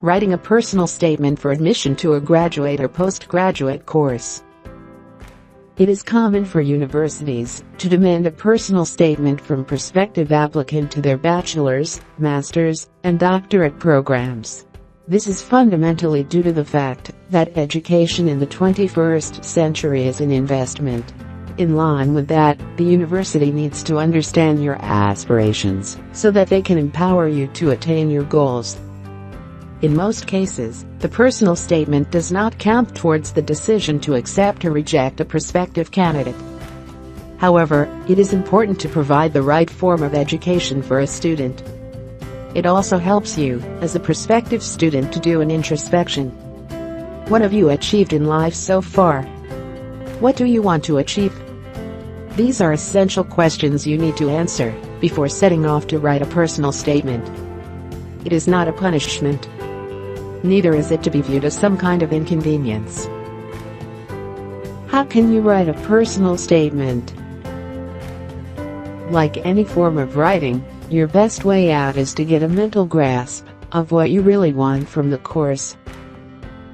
Writing a personal statement for admission to a graduate or postgraduate course. It is common for universities to demand a personal statement from prospective applicant to their bachelor's, master's, and doctorate programs. This is fundamentally due to the fact that education in the 21st century is an investment. In line with that, the university needs to understand your aspirations so that they can empower you to attain your goals. In most cases, the personal statement does not count towards the decision to accept or reject a prospective candidate. However, it is important to provide the right form of education for a student. It also helps you, as a prospective student, to do an introspection. What have you achieved in life so far? What do you want to achieve? These are essential questions you need to answer before setting off to write a personal statement. It is not a punishment. Neither is it to be viewed as some kind of inconvenience. How can you write a personal statement? Like any form of writing, your best way out is to get a mental grasp of what you really want from the course.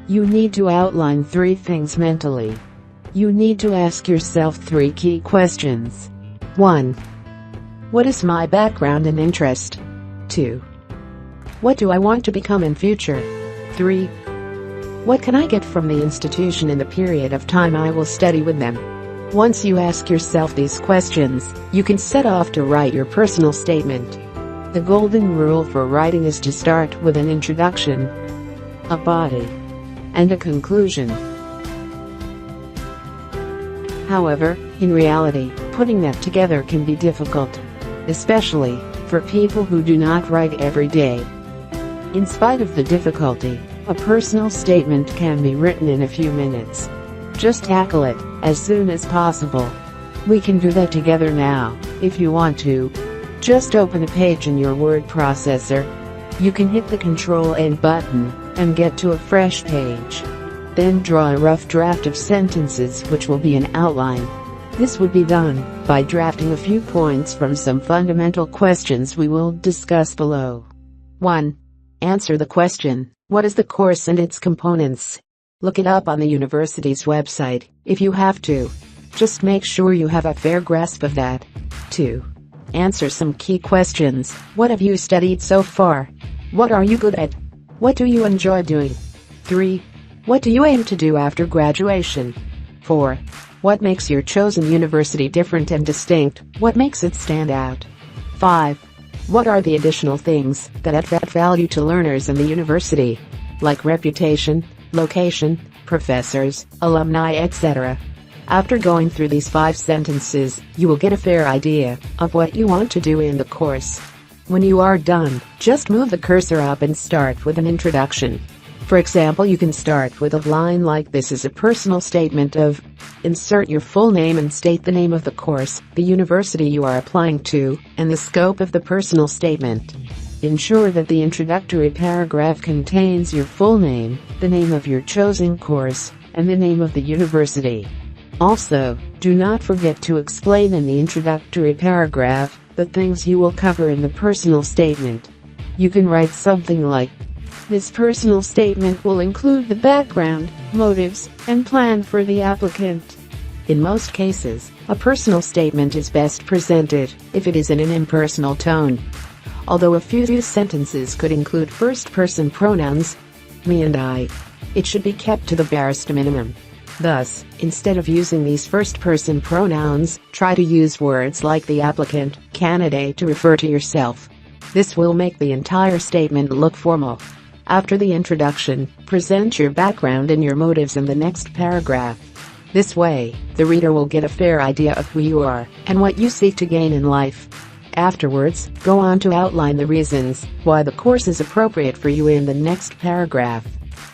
You need to outline 3 things mentally. You need to ask yourself 3 key questions. 1. What is my background and interest? 2. What do I want to become in future? 3. What can I get from the institution in the period of time I will study with them? Once you ask yourself these questions, you can set off to write your personal statement. The golden rule for writing is to start with an introduction, a body, and a conclusion. However, in reality, putting that together can be difficult, especially for people who do not write every day. In spite of the difficulty, a personal statement can be written in a few minutes. Just tackle it as soon as possible. We can do that together now, if you want to. Just open a page in your word processor. You can hit the Ctrl+N button and get to a fresh page. Then draw a rough draft of sentences which will be an outline. This would be done by drafting a few points from some fundamental questions we will discuss below. 1. Answer the question, what is the course and its components? Look it up on the university's website, if you have to. Just make sure you have a fair grasp of that. 2. Answer some key questions. What have you studied so far? What are you good at? What do you enjoy doing? 3. What do you aim to do after graduation? 4. What makes your chosen university different and distinct? What makes it stand out? 5. What are the additional things that add value to learners in the university, like reputation, location, professors, alumni, etc.? After going through these 5 sentences, you will get a fair idea of what you want to do in the course. When you are done, just move the cursor up and start with an introduction. For example, you can start with a line like this is a personal statement of, insert your full name and state the name of the course, the university you are applying to, and the scope of the personal statement. Ensure that the introductory paragraph contains your full name, the name of your chosen course, and the name of the university. Also, do not forget to explain in the introductory paragraph the things you will cover in the personal statement. You can write something like, this personal statement will include the background, motives, and plan for the applicant. In most cases, a personal statement is best presented if it is in an impersonal tone. Although a few sentences could include first-person pronouns, me and I, it should be kept to the barest minimum. Thus, instead of using these first-person pronouns, try to use words like the applicant, candidate to refer to yourself. This will make the entire statement look formal. After the introduction, present your background and your motives in the next paragraph. This way, the reader will get a fair idea of who you are and what you seek to gain in life. Afterwards, go on to outline the reasons why the course is appropriate for you in the next paragraph.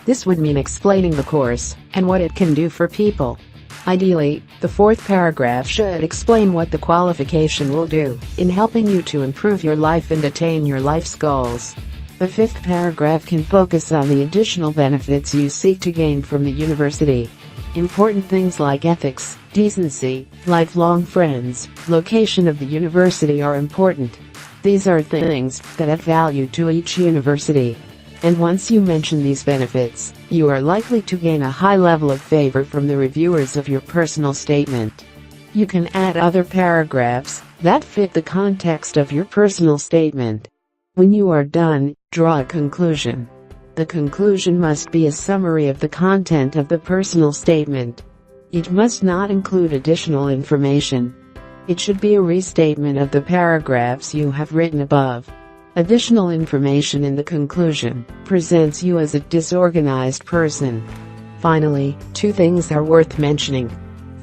This would mean explaining the course and what it can do for people. Ideally, the 4th paragraph should explain what the qualification will do in helping you to improve your life and attain your life's goals. The 5th paragraph can focus on the additional benefits you seek to gain from the university. Important things like ethics, decency, lifelong friends, location of the university are important. These are things that add value to each university. And once you mention these benefits, you are likely to gain a high level of favor from the reviewers of your personal statement. You can add other paragraphs that fit the context of your personal statement. When you are done, draw a conclusion. The conclusion must be a summary of the content of the personal statement. It must not include additional information. It should be a restatement of the paragraphs you have written above. Additional information in the conclusion presents you as a disorganized person. Finally, 2 things are worth mentioning.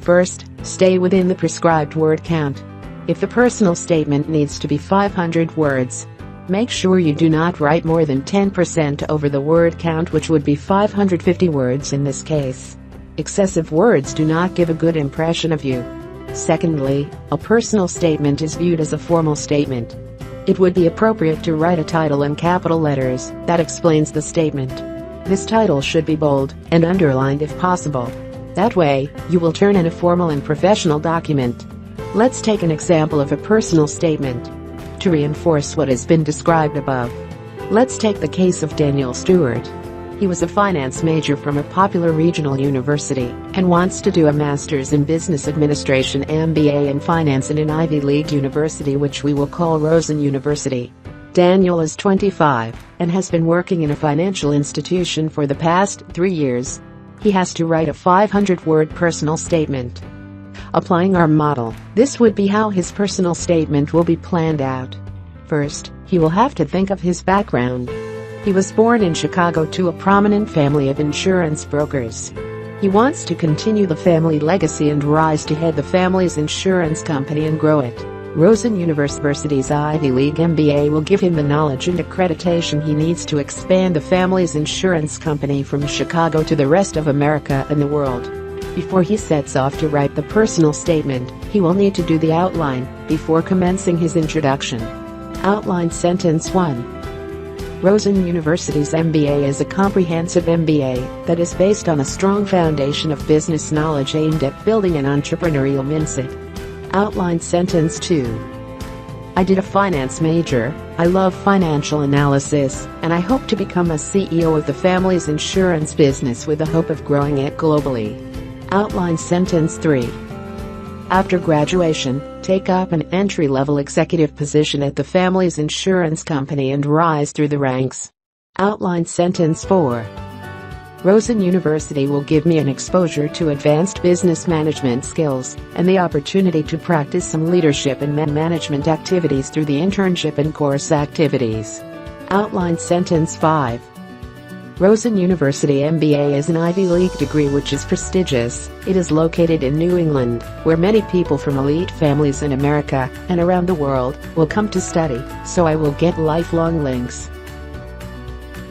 First, stay within the prescribed word count. If the personal statement needs to be 500 words, make sure you do not write more than 10% over the word count, which would be 550 words in this case. Excessive words do not give a good impression of you. Secondly, a personal statement is viewed as a formal statement. It would be appropriate to write a title in capital letters that explains the statement. This title should be bold and underlined if possible. That way, you will turn in a formal and professional document. Let's take an example of a personal statement to reinforce what has been described above. Let's take the case of Daniel Stewart. He was a finance major from a popular regional university and wants to do a master's in business administration MBA in finance in an Ivy League university, which we will call Rosen University. Daniel is 25 and has been working in a financial institution for the past 3 years. He has to write a 500-word personal statement. Applying our model, this would be how his personal statement will be planned out. First, he will have to think of his background. He was born in Chicago to a prominent family of insurance brokers. He wants to continue the family legacy and rise to head the family's insurance company and grow it. Rosen University's Ivy League MBA will give him the knowledge and accreditation he needs to expand the family's insurance company from Chicago to the rest of America and the world. Before he sets off to write the personal statement, he will need to do the outline before commencing his introduction. Outline Sentence 1. Rosen University's MBA is a comprehensive MBA that is based on a strong foundation of business knowledge aimed at building an entrepreneurial mindset. Outline Sentence 2. I did a finance major, I love financial analysis, and I hope to become a CEO of the family's insurance business with the hope of growing it globally. Outline Sentence 3. After graduation, take up an entry-level executive position at the family's insurance company and rise through the ranks. Outline Sentence 4. Rosen University will give me an exposure to advanced business management skills and the opportunity to practice some leadership and management activities through the internship and course activities. Outline Sentence 5. Rosen University MBA is an Ivy League degree which is prestigious. It is located in New England, where many people from elite families in America and around the world will come to study, so I will get lifelong links.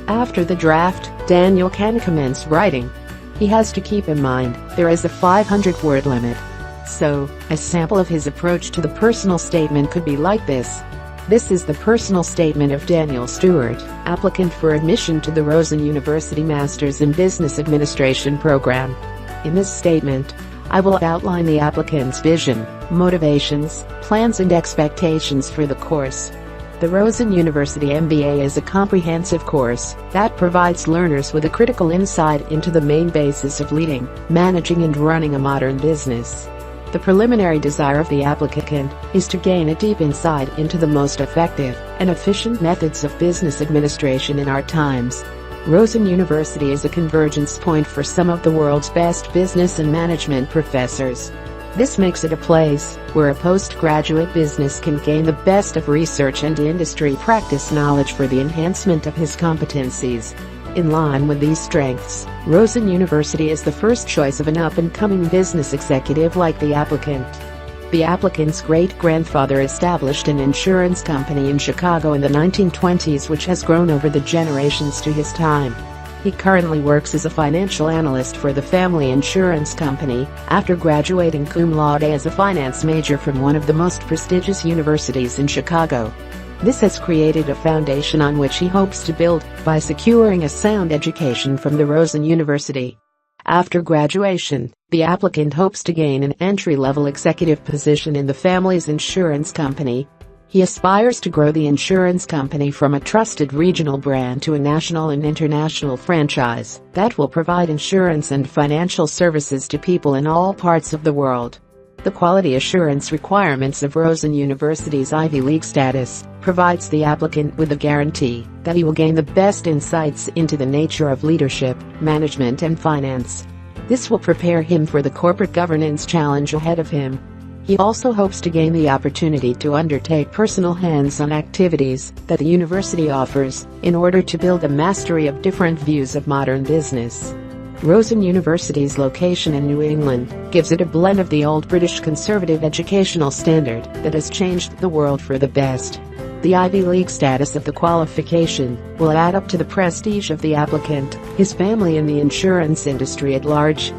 After the draft, Daniel can commence writing. He has to keep in mind there is a 500-word limit. So, a sample of his approach to the personal statement could be like this. This is the personal statement of Daniel Stewart, applicant for admission to the Rosen University Masters in Business Administration program. In this statement, I will outline the applicant's vision, motivations, plans and expectations for the course. The Rosen University MBA is a comprehensive course that provides learners with a critical insight into the main basis of leading, managing and running a modern business. The preliminary desire of the applicant is to gain a deep insight into the most effective and efficient methods of business administration in our times. Rosen University is a convergence point for some of the world's best business and management professors. This makes it a place where a postgraduate business can gain the best of research and industry practice knowledge for the enhancement of his competencies. In line with these strengths, Rosen University is the first choice of an up-and-coming business executive like the applicant. The applicant's great-grandfather established an insurance company in Chicago in the 1920s which has grown over the generations to his time. He currently works as a financial analyst for the family insurance company, after graduating cum laude as a finance major from one of the most prestigious universities in Chicago. This has created a foundation on which he hopes to build by securing a sound education from the Rosen University. After graduation, the applicant hopes to gain an entry-level executive position in the family's insurance company. He aspires to grow the insurance company from a trusted regional brand to a national and international franchise that will provide insurance and financial services to people in all parts of the world. The quality assurance requirements of Rosen University's Ivy League status provides the applicant with a guarantee that he will gain the best insights into the nature of leadership, management and finance. This will prepare him for the corporate governance challenge ahead of him. He also hopes to gain the opportunity to undertake personal hands-on activities that the university offers in order to build a mastery of different views of modern business. Rosen University's location in New England gives it a blend of the old British conservative educational standard that has changed the world for the best. The Ivy League status of the qualification will add up to the prestige of the applicant, his family and the insurance industry at large.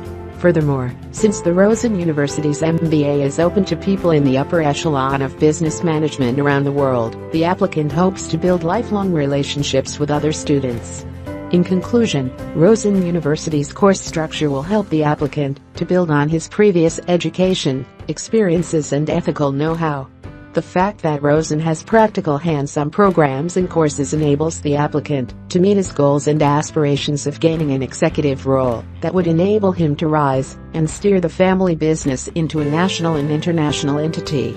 Furthermore, since the Rosen University's MBA is open to people in the upper echelon of business management around the world, the applicant hopes to build lifelong relationships with other students. In conclusion, Rosen University's course structure will help the applicant to build on his previous education, experiences and ethical know-how. The fact that Rosen has practical hands-on programs and courses enables the applicant to meet his goals and aspirations of gaining an executive role that would enable him to rise and steer the family business into a national and international entity.